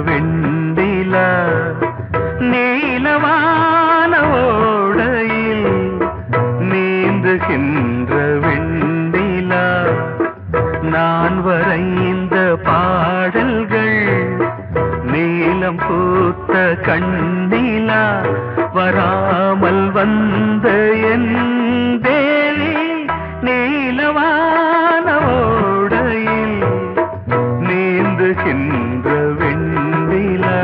வெண்டிலா நீலவான ஓடையில் நீந்துகின்ற வெண்டிலா நான் வரைந்த பாடல்கள் நீலம் பூத்த கண்ணிலா வராமல் வந்த என் தேவி நீலவான ஓடையில் நீந்துகின்ற வெண்டிலா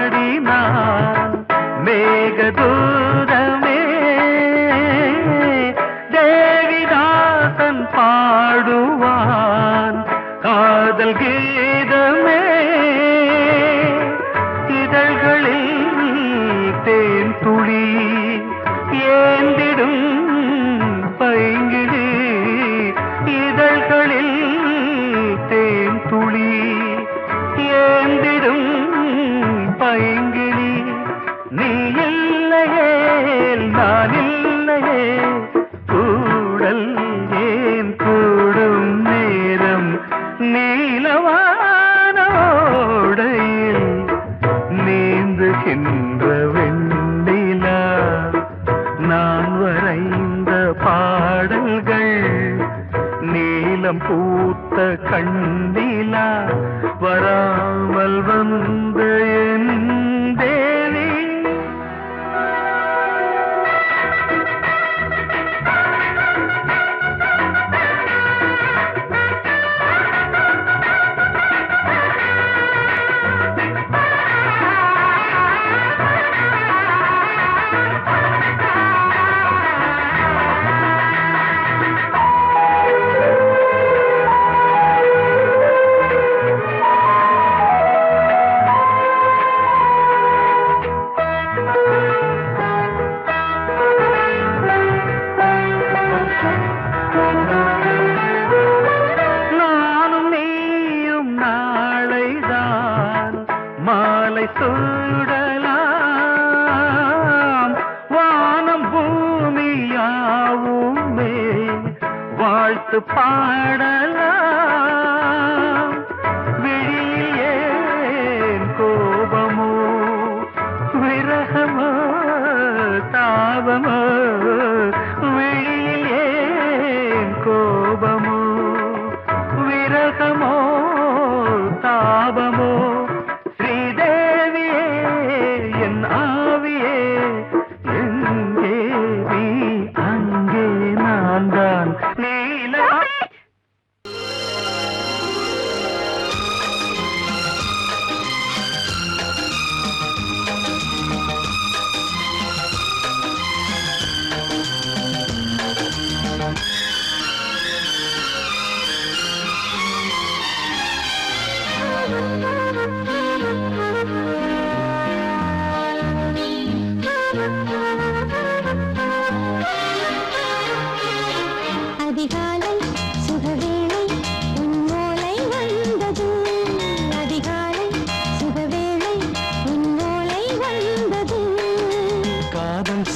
பாடினான் மேகதூதமே தேவிதாசன் பாடுவான் காதல் கீதமே இதழ்களில் தேன் துளி ஏந்திடும் பைங்கிழி இதழ்களில் தேன் துளி ஏந்திடும் பைங்கிளி நீ இல்லையே நான் இல்லையே கூடல் ஏன் கூடும் நேரம் நீலவான ஓடையில் நீந்துகின்ற வெண்டிலா நான் வரைந்த பாடல்கள் நீலம் பூத்த கண்ணிலா வராமல் வந்த என் தேவி மாலை சூடலாம் வானம் பூமியாவுமே வாழ்த்து பாடலாம் விழியில் ஏன் கோபமோ விரகமோ தாபமோ விழியில் ஏன் கோபமோ விரகமோ தாபமோ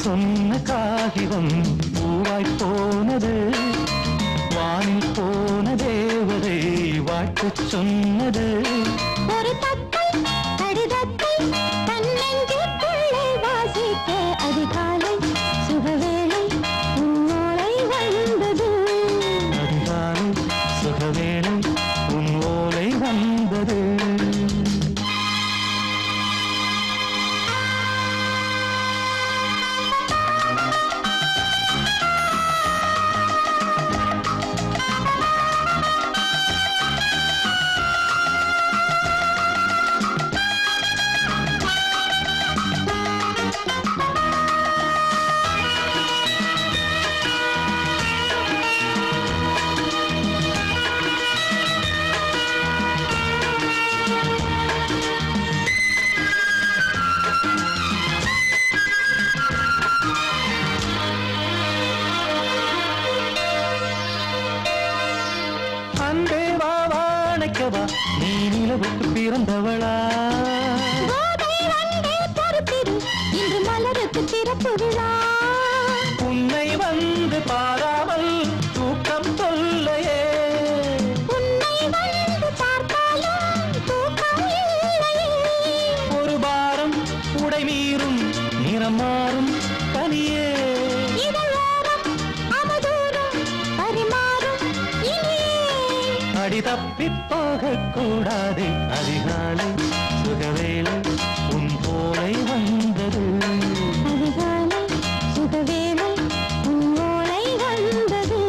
சொன்ன காகிதம் பூவாய் போனது வானில் போன தேவதை வாழ்த்து சொன்னது ஒரு தத்தை கடிதத்தை தன்னெஞ்சுக்குள்ளே வாசிக்க அதிகாலை சுகவேளை உன்னோலை வந்தது அதிகாலை சுகவேளை உன்னோலை வந்தது அல்லவா நீ நிலவுக்கு பிறந்தவளா இன்று மலருக்கு திறப்பு விழா உன்னை வந்து பாராமல் தூக்கம் சொல்லையே உன்னை வந்து பார்த்தாலும் தூக்கம் இல்லையே ஒரு பாரம் உடை மீறும் நிறம் மாறும் கனியே அடி தப்பி போகக்கூடாது அதிகாலை சுகவேளை உன் போலை வந்தது அதிகாலை சுகவேளை உன் போலை வந்தது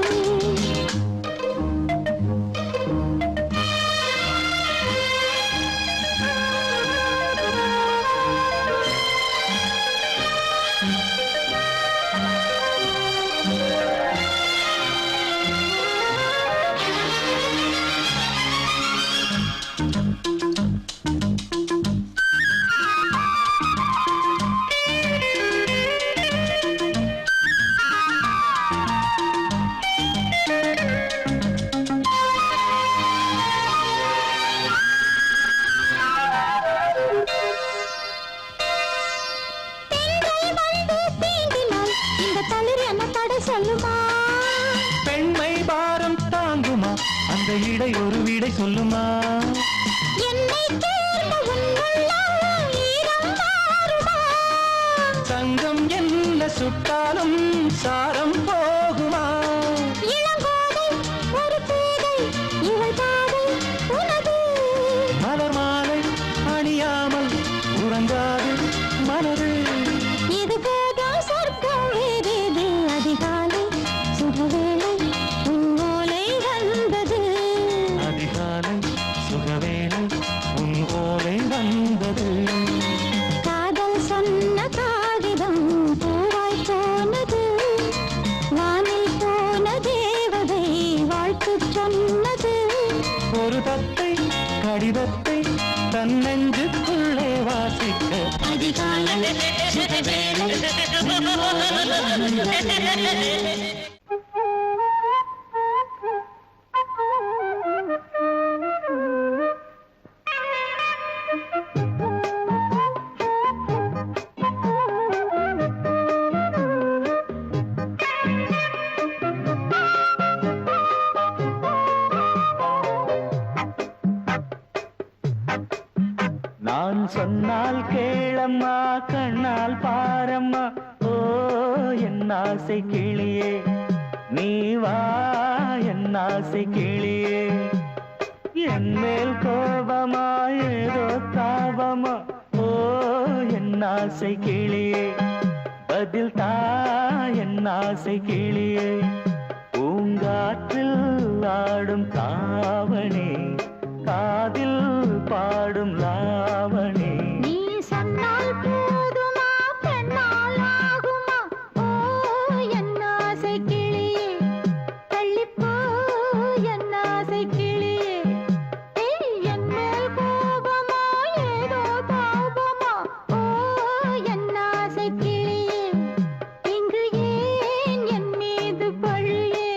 பெண்மை பாரம் தாங்குமா அந்த இடை ஒரு விடை சொல்லுமா சங்கம் என்ன சுட்டாலும் சாரம் போகுமா மலர் மாலை அணியாமல் உறங்காது மனது இது போதும் சொர்க்கம் வேறேது அதிகாலை சுகவேளை உன் ஓலை வந்தது அதிகாலை சுகவேளை உன் ஓலை வந்தது காதல் சொன்ன காகிதம் பூவாய் போனது வானில் போன தேவதை வாழ்த்து சொன்னது ஒரு தத்தை கடிதத்தை தன் நெஞ்சுக்குள்ளே வாசிக்க அதிகாலை சுகவேளை உன் ஓலை வந்தது நான் சொன்னால் கேளம்மா கண்ணால் பாரம்மா ஓ என் ஆசை கிளியே நீ வா என் ஆசை கிளியே என் மேல் கோபமா ஏதோ தாபமா ஓ என் ஆசை கிளியே பதில் தா என் ஆசை கிளியே பூங்காற்றில் ஆடும் தாவணி காதில் பாடும் லாவணி நீ சொன்னால் போதுமா பெண்ணால் ஆகுமா ஓ என் ஆசை கிளியே தள்ளிப்போ என் ஆசை கிளியே என் மேல் கோபமா ஏதோ தாபமா ஓ என் ஆசை கிளியே இங்கு ஏன் என் மீது பழியே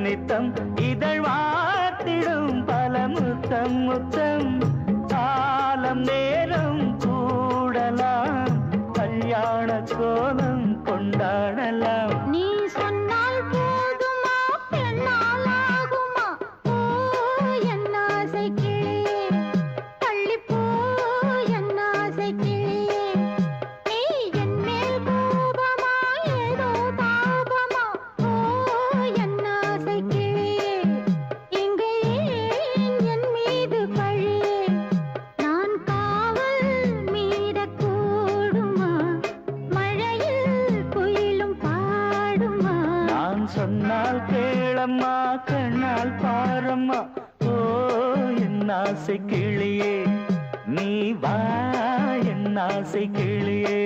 நித்தம் இதழ் வார்த்திடும் பல முத்தம் முத்தம் காலம் நேரம் கூடலாம் கல்யாண கோலம் கொண்டாடலாம் நீ சொன்னால் போதுமா பெண்ணால் ஆகுமா ஓ என் ஆசை கிளியே தள்ளிப்போ என் ஆசை கிளியே நீ என் மேல் கோபமா ஏதோ தாபமா ஓ என் கேளம்மா கண்ணால் பாரம்மா ஓ என் ஆசை கிளியே நீ வா என் ஆசை கிளியே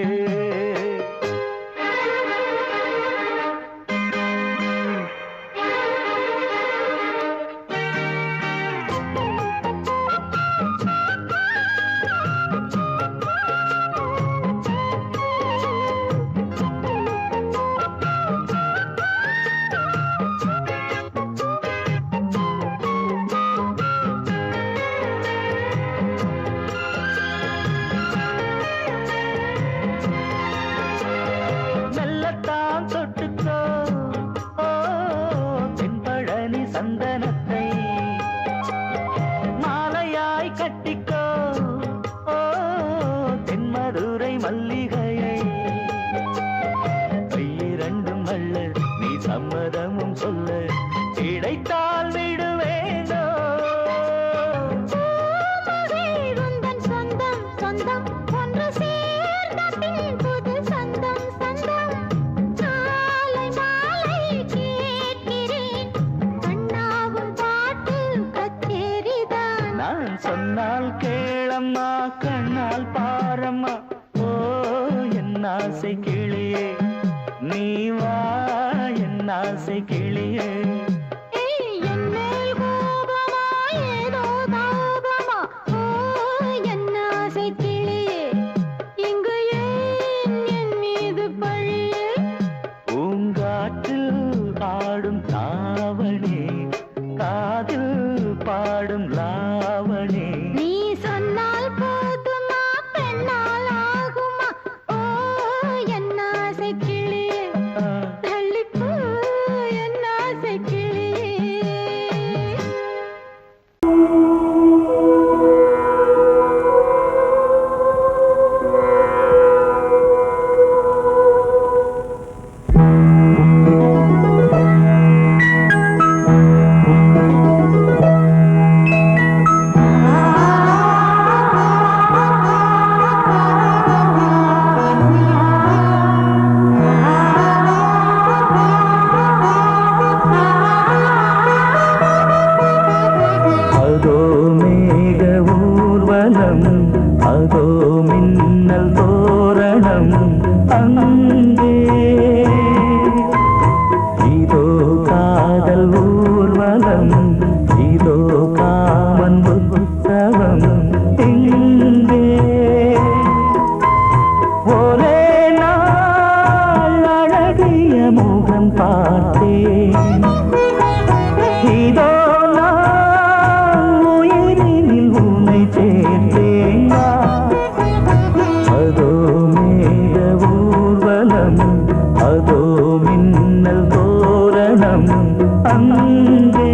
சொன்னால் கேளம்மா கண்ணால் பாரம்மா ஓ என் ஆசை கிளியே நீ வா என் ஆசை கிளியே ஆடும் தாவணி காதில் பாடும் லாவணி நீ சொன்னால் போதுமா பெண்ணால் ஆகுமா ஓ என் ஆசை கிளியே தள்ளிப்போ என் ஆசை கிளியே அதோ மின்னல் தோரணம் அங்கே இதோ காதல் ஊர்வலம் இதோ காமன் உற்சவம் இங்கே ஒரே நாள் அழகிய முகம் பார்த்தேன் இதோ அதோ மேக ஊர்வலம் அதோ மின்னல் தோரணம் அங்கே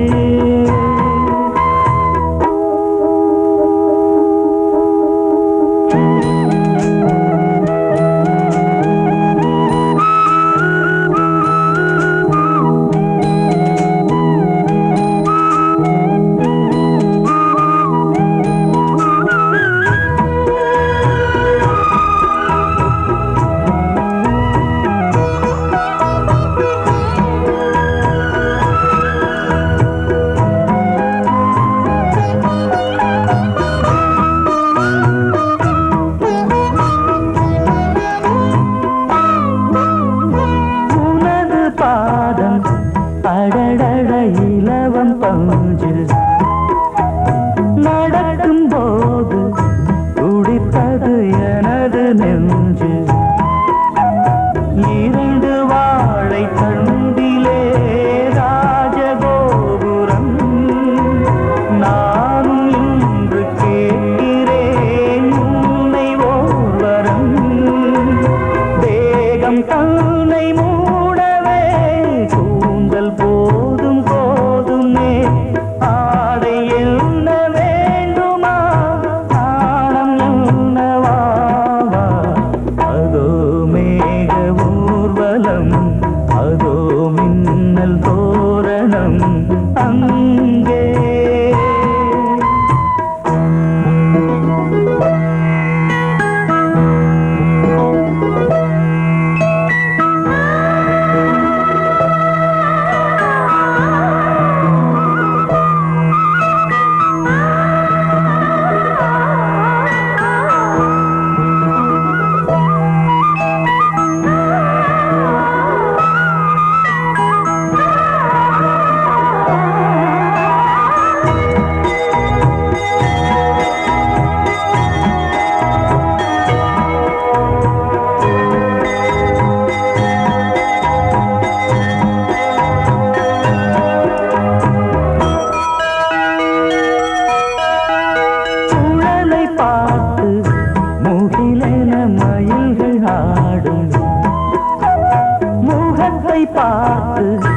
பார்த்து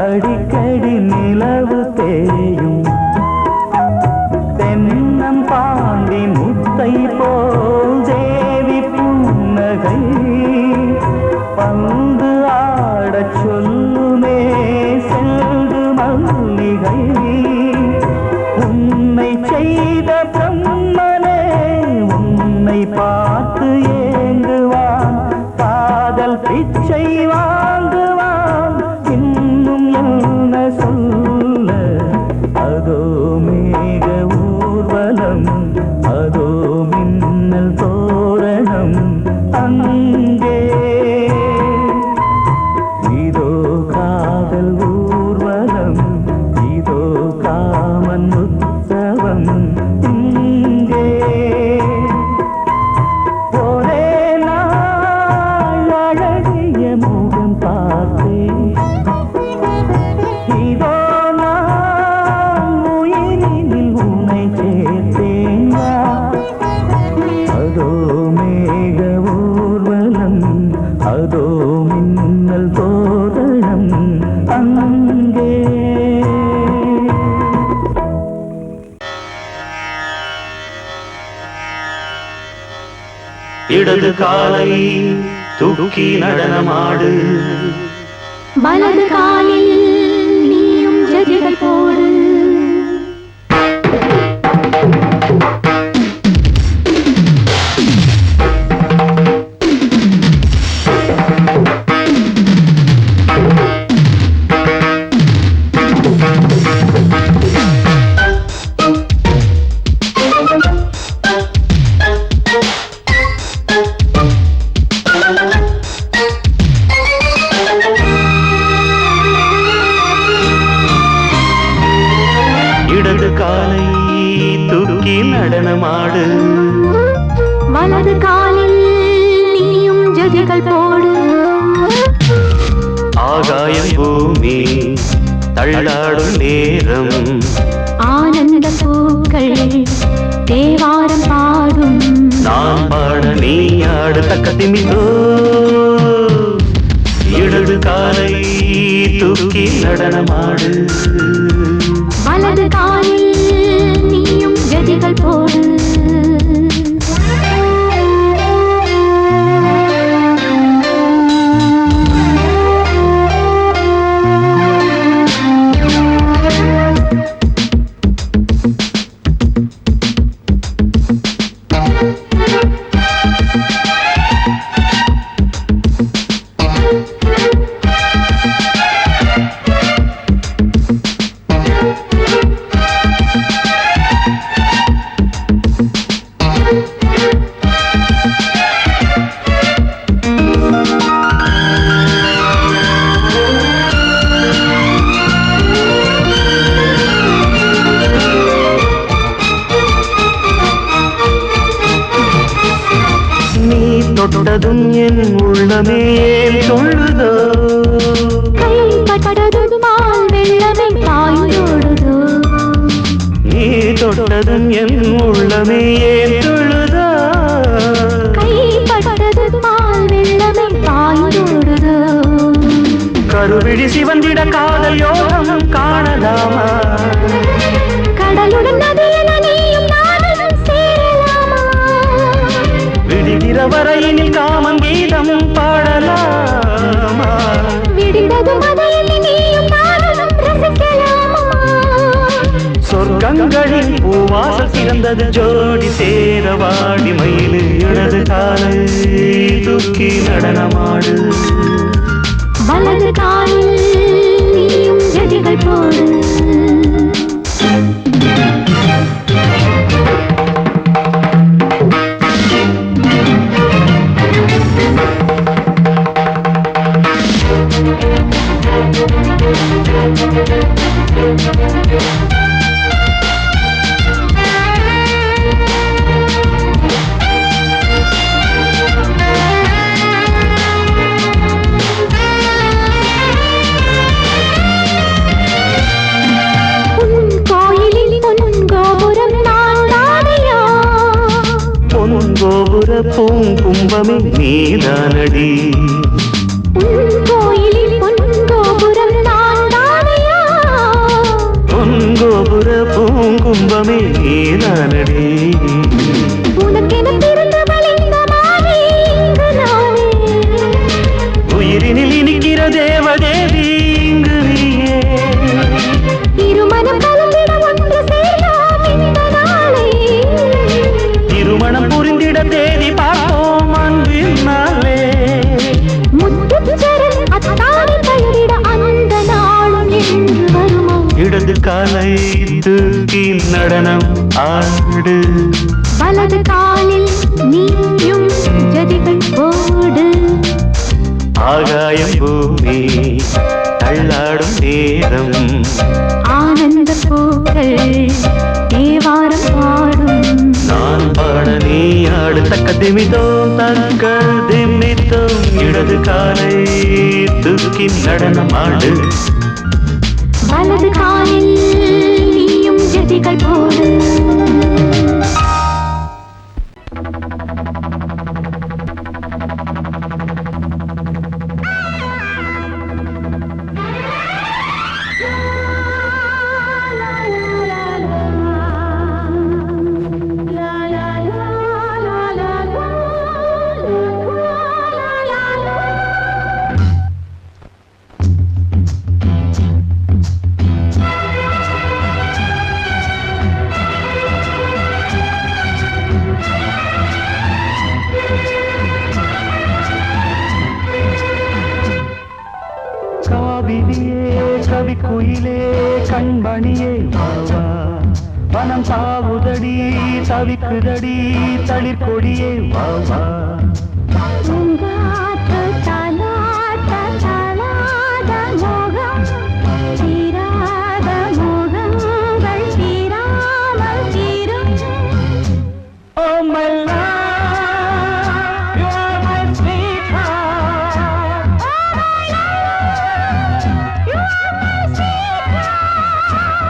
அடிக்கடி நிலவு தேயும் தென்னம் பாண்டி முத்தை போல் தேவி புன்னகை பந்து ஆடச் சொல்லுமே செல்து மல்லிகை உன்னை செய்த பிரம்மனே உன்னை பார்த்து ஏங்குவான் காதல் பிச்சை வாங்குவான் இன்னும் என்ன சொல்ல அதோ மேக ஊர்வலம் அதோ மின்னல் தோரணம் அங்கே இதோ காதல் ஊர்வலம் இதோ காமன் உற்சவம் இங்கே ஒரே நாள் அழகிய முகம் பார்த்தேன் இதோ நான் உயிரினில் உன்னை சேர்த்தேன் அதோ மேக ஊர்வலம் அதோ மின்னல் தோரணம் அங்கே இடது காலை தூக்கி நடனமாடு வலது காலில் நீயும் ஜதிகள் போடு இடது காலை தூக்கி நடனமாடு வலது காலில் நீயும் ஜதிகள் போடு ஆகாயம் பூமி தள்ளாடும் நேரம் ஆனந்த பூக்கள் தேவாரம் பாடும் நான் பாட நீ ஆடு தக்க திமிதோ இடது காலை தூக்கி நடனமாடு வலது காலில் நீயும் ஜதிகள் போடு தொட்டதும் என் உள்ளமே சொல்லுதோ கைப்பட்டதும் ஆள் வெள்ளமே பாயோடுதோ நீ தொட்டதும் என் உள்ளமே சொல்லுதோ கைப்பட்டதும் ஆள் வெள்ளமே பாயோடுதோ கருவிழி சிவந்திட காதல் யோகம் காணலாமா கடலுடன் நதியில நீயும் நானும் சேரலாமா விடுகிற வரையினில் காமன் கீதம் பாடலாமா விடுந்ததும் மதையில் நீயும் நானும் ரசிக்கலாமா சொர்க்கங்களில் பூவாசல் சிறந்தது ஜோடி சேரவாடி மயிலு இடது காலை தூக்கி நடனமாடு வலது காலில் நீயும் ஜதிகள் போடு பூங்கும்பமே நீதானடி கோயிலில் பொன் தானடி உனக்கென பிறந்தவள் இந்த மாலை இங்கு நானே. உயிரினில் இனிக்கிற தேவதேவி இங்கு நீயே இருமனம் கலந்திட ஒன்று சேரலாம் இந்த நாளே. திருமணம் புரிந்திட தேதி பார்ப்போம் அன்பினாலே முத்துச்சரன் அத்தானை தழுவிட அந்த நாளும் என்று வருமா? இடது காலை தூக்கி நடனம் ஆடு வலது காலில் நீயும் ஜதிகள் போடு. ஆகாயம் பூமி தள்ளாடும் நேரம் ஆனந்த பூக்கள் தேவாரம் பாடும். நான் பாட நீ ஆடு தக்க திமிதோம் தக்க திமிதோம் இடது காலை தூக்கி நடனம் ஆடு வலது காலில் நீயும் ஜதிகள் போடு. கவிக்குயிலே கண்மணியே வாவா வனம் தாவுதடி தவிக்குதடி தளிர்கொடியே வாவா பூங்காற்று தாலாட்ட தாளாத மோகம் தீராத மோகங்கள் தீராமல் தீரும். Oh my love, you are my sweetheart. You are my sweetheart.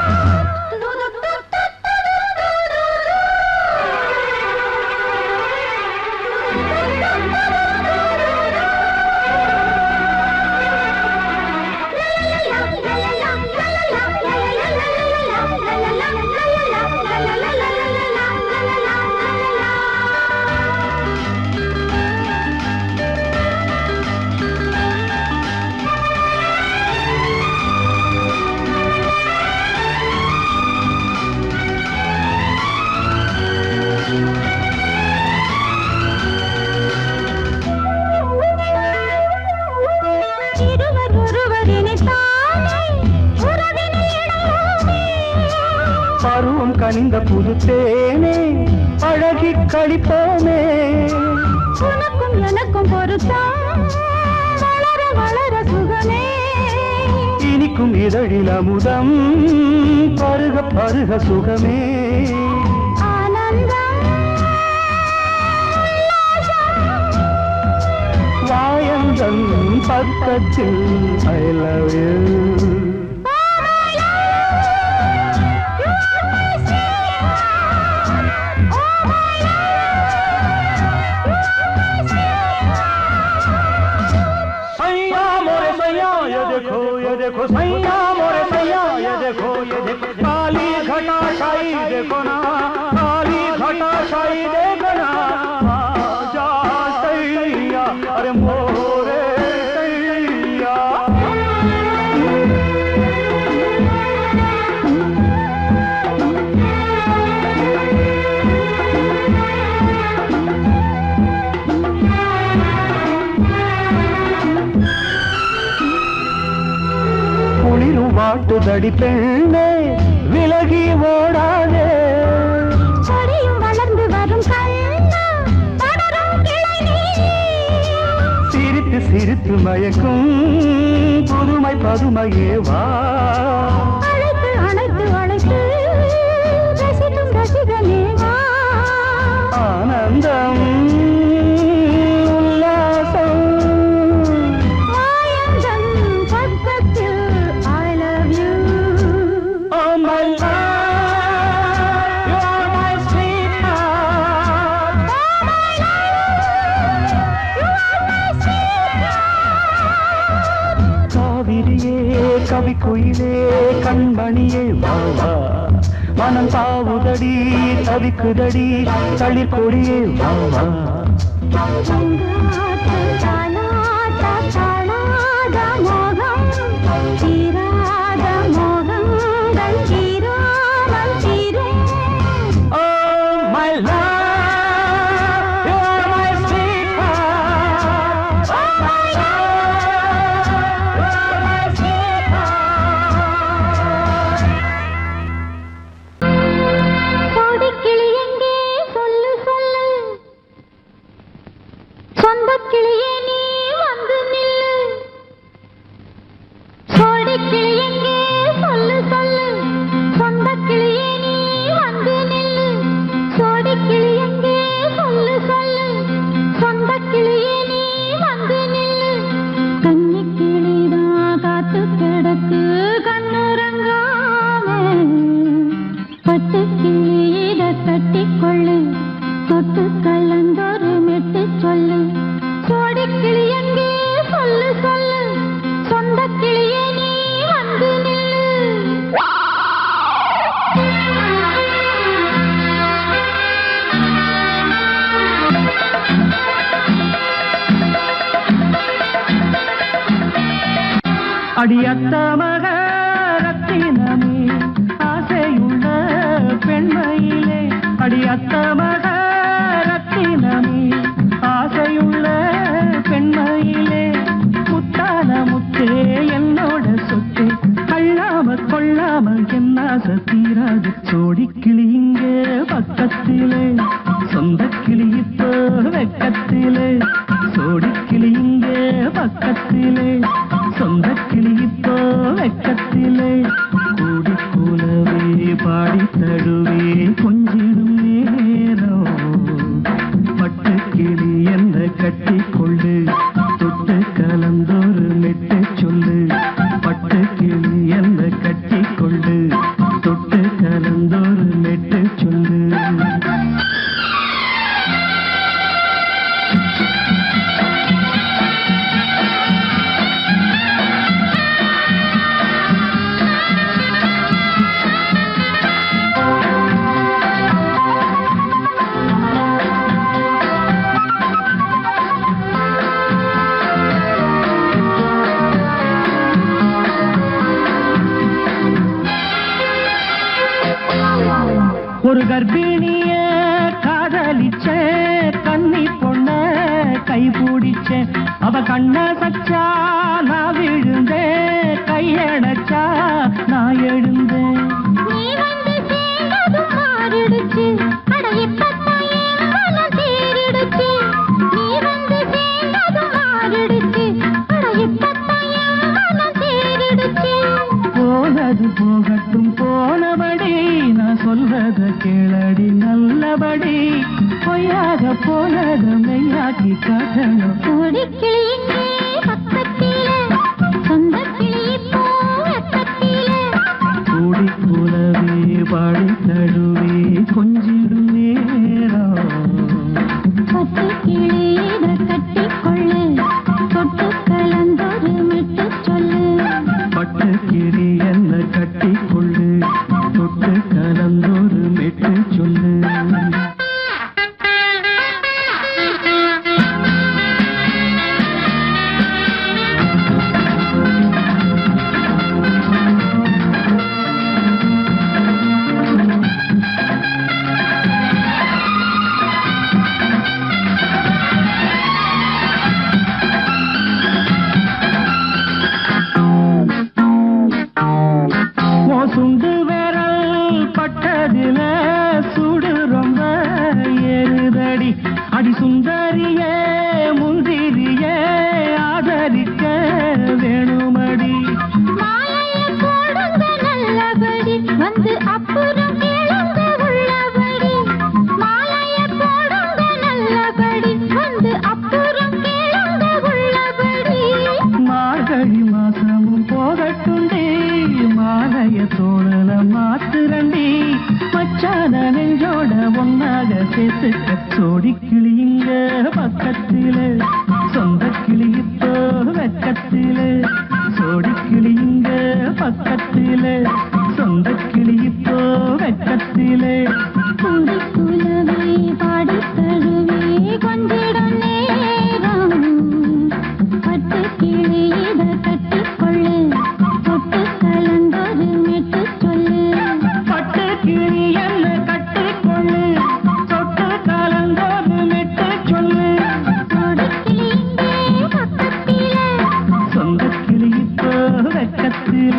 இருவர் ஒருவர் இணைத்தாலே உறவினை இணையோமே. பருவம் கனிந்த புது தேனே அழகி கழிப்போமே உனக்கும் எனக்கும் பொருத்தம் வளர வளர சுகமே. இனிக்கும் இதழில் அமுதம் பருக பருக சுகமே ஆனந்தம் வாயந்தன் பக்கத்தில் I love you सैया मोरे सैया ये देखो सैया मोरे सैया ये देखो काली घटा छाई देखो ना काली घटा छाई देखो ना आजा सैया अरे मोरे सैया வாட்டுதடி பெண்ணே விலகி ஓடாதே கொடியும் வளர்ந்து வரும் கண்ணா படரும் கிளை நீ. சிரித்து சிரித்து மயக்கும் புதுமை பதுமையே வா அழைத்து அணைத்து அழைத்து ரசிக்கும் ரசிகனே வா. ஆனந்தம் உல்லாசம் மாயந்தன் பக்கத்தில் I love you. Oh my love, you are my sweetheart. Oh my love, you are my sweetheart. காவிரியே கவிக்குயிலே கண்மணியே வாவா மனம் தாவுதடி தவிக்குதடி தளிர்கொடியே வா வா. அடியத்த மகரத்தினமே ஆசையுள்ள பெண்மையிலே அடியத்த மகரத்தினமே ஆசையுள்ள பெண்மையிலே முத்தான முத்தே என்னோட சொத்தே அள்ளாம கொள்ளாம என்ன தீராது சோடி கிளி இங்கே பக்கத்திலே சொந்த கிளி இப்போ வெக்கத்திலே சோடி கிளி இங்கே பக்கத்திலே சொந்த கிளி இப்போ வெக்கத்திலே கூடி கூலவே பாடி தழுவே கொஞ்சிடும் நேரம் பட்டு கிளி என்ன கட்டி கொள்ளு தொட்டு கலந்தோறு மெட்டு சொல்லு பட்டு கிளி என்ன கட்டி கொள்ளு தொட்டு கலந்தோறு மெட்டு சொல்லு. ஒரு கர்ப்பிணிய காதலிச்ச கண்ணி பொண்ண கை பிடிச்ச அவ கண்ண சச்சா நான் விழுந்தேன் கையடைச்சா நான் எழுந்தேன். போனது போகட்டும் போனபடி நான் சொல்வத கேளடி நல்லபடி பொய்யாக போனத மெய்யாக்கி காட்டணும். கூடி கூலவே பாடி தழுவே கொஞ்சிடும் நேரம் பட்டு கிளி என்ன கட்டி கொள்ளு தொட்டு கலந்தோறு மெட்டு சொல்லு. சுண்டு விரல் பட்டதில சுடு ரொம்ப ஏறுதடி அடி சுந்தரியே முந்திரியே ஆதரிக்க வேணுமடி. வந்து அப்புறம் கேளுங்க உள்ளபடி மாலைய போடுங்க நல்லபடி வந்து அப்புறம் கேளுங்க உள்ளபடி. மார்கழி மாசமும் போகட்டுண்டி மாலைய தோழல மாத்துரண்டி மச்சான நெஞ்சோட ஒன்னாக சேர்த்துக்க சோடி கிளிங்க பக்கத்திலே சொந்த கிளி இப்போ வெக்கத்திலே சோடி கிளிங்க பக்கத்திலே சொந்த கிளி இப்போ வெக்கத்திலே வெக்கத்தில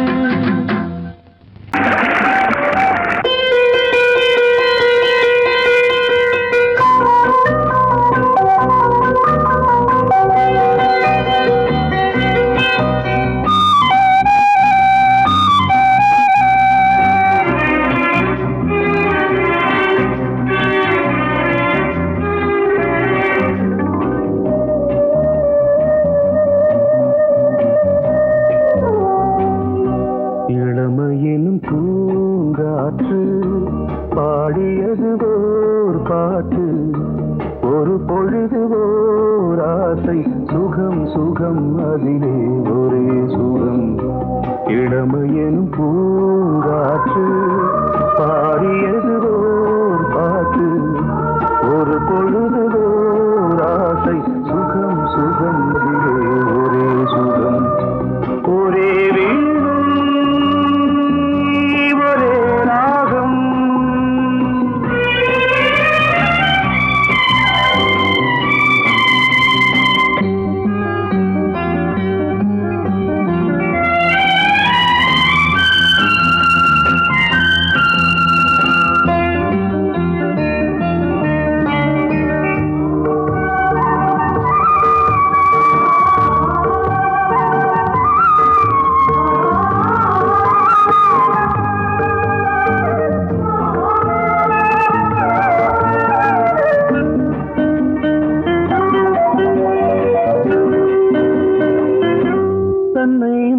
இளமையினும் பூங்காற்று பாடியது ஓர் பாட்டு ஒரு பொழுது ஓர் ஆசை சுகம் சுகம் அதிலே ஒரே சுகம் இளமையினும் பூங்காற்று பாடியது ஓர் பாட்டு ஒரு பொழுது ஓர் ஆசை சுகம் சுகம் அதிலே ஒரே சுகம் ஒரே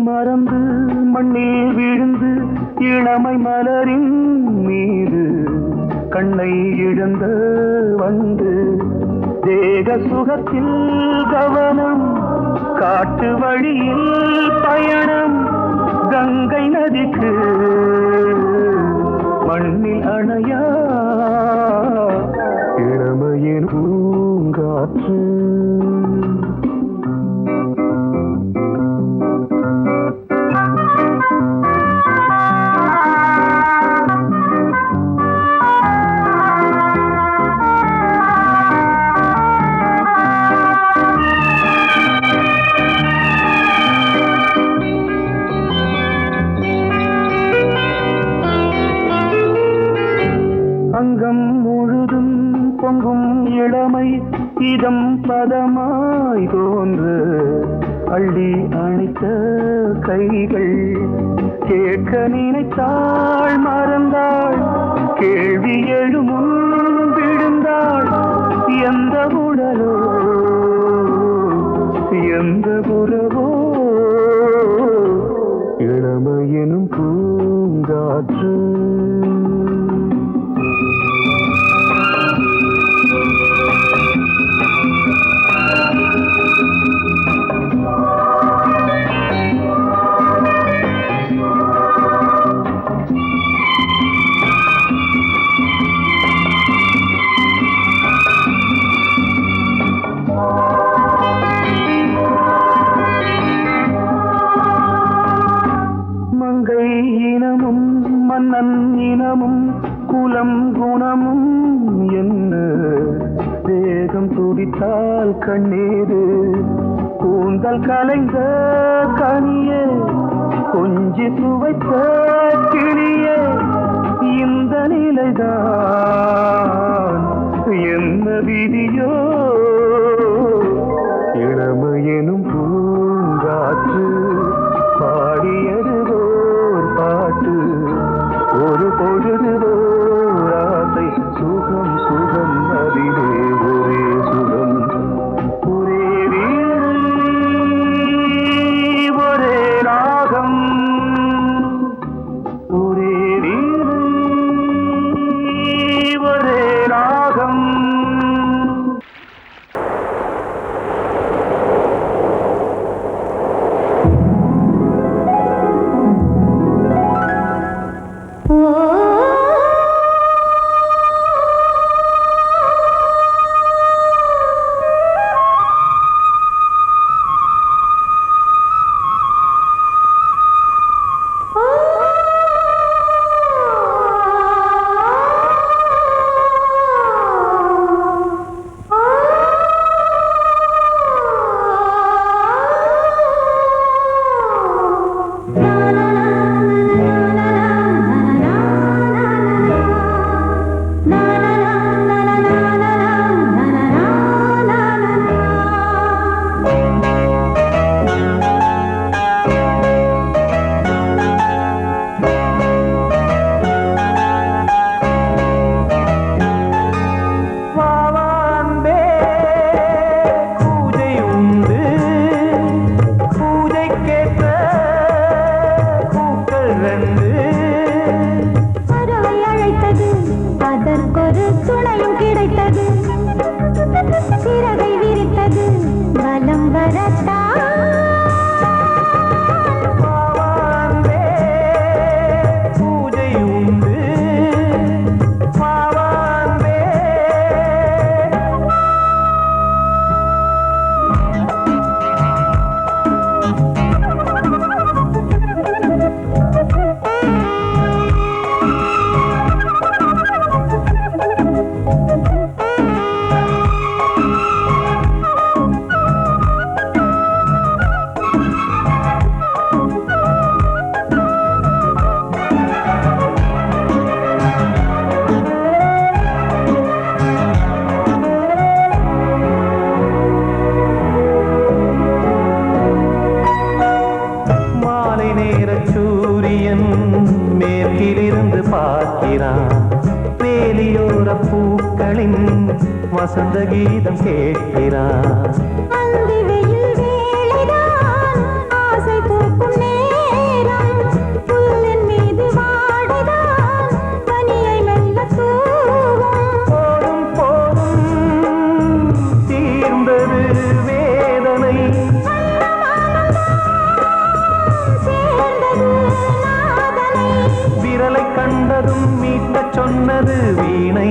மறந்து மண்ணில் விழுந்து இளமை மலரின் மீது கண்ணை இழந்த வந்து தேக சுகத்தில் கவனம் காட்டு வழியில் பயணம் கங்கை நதிக்கு மண்ணில் அணையா இளமையின் பூங்காற்று அங்கம் முழுதும் பொங்கும் இளமை இதம் பதமாய் தோன்று அள்ளி அணைத்த கைகள் கேட்க நினைத்தாள் மறந்தாள் கேள்வி எழுமுன் விழுந்தாள் எந்த உடலோ எந்த உறவோ இளமையெனும் பூங்காற்று மங்கை இனமும் மன்னன் இனமும் குலம் குணமும் என்ன தேகம் துடித்தால் கண்ணீரு கூந்தல் கலைந்த கனியே கொஞ்சி சுவைத்த கிளியே இந்த நிலைதான் என்ன விதியோ இளமையெனும் பூங்காற்று பாடியது ஓர் பாட்டு ஒரு பொழுது ஓர் ஆசை சுகம் சுகம் அதிலே ஒரே சுகம் ஒரே வீடு ஒரே ராகம் ஒரே வீடு ஒரே ராகம் விரித்தது சிறகை விரித்தது வலம் வரத்தா மேற்கிலிருந்து பார்க்கிறான் வேலியோர பூக்களின் வசந்த கீதம் கேட்கிறான் அந்தி வெயில் வேளைதான் ஆசை பூக்கும் நேரம் புல்லின் மீது வாடைதான் பனியை மெல்ல தூவும் போதும் போதும் தீர்ந்தது வேதனை விரலை கண்டதும் மீட்ட சொன்னது வீணை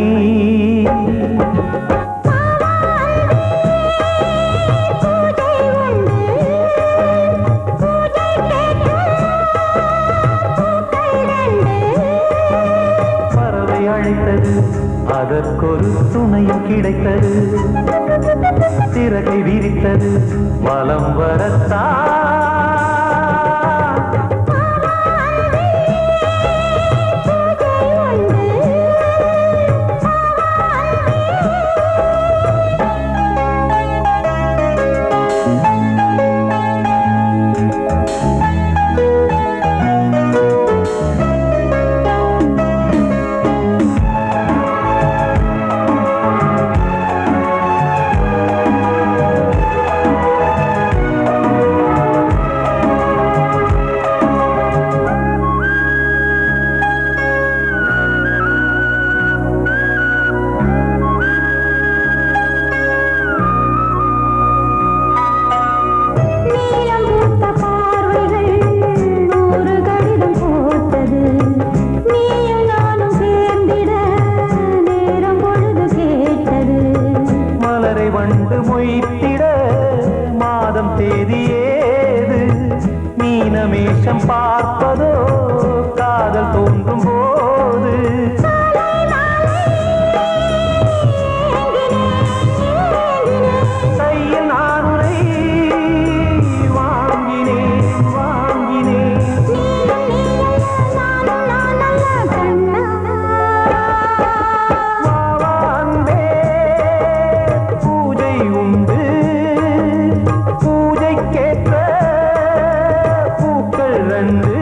பறவை அழைத்தது அதற்கொரு துணையும் கிடைத்தது சிறகை விரித்தது வலம் வரத்தா வண்டு மொய்த்திட மாதம் தேதி ஏது மீனமேஷம் பார்ப்பதோ காதல் தோன்றும் போது கையில் நானுரை வாங்கினேன் வாங்கினேன் பூஜைக்கேற்ற பூக்கள் ரெண்டு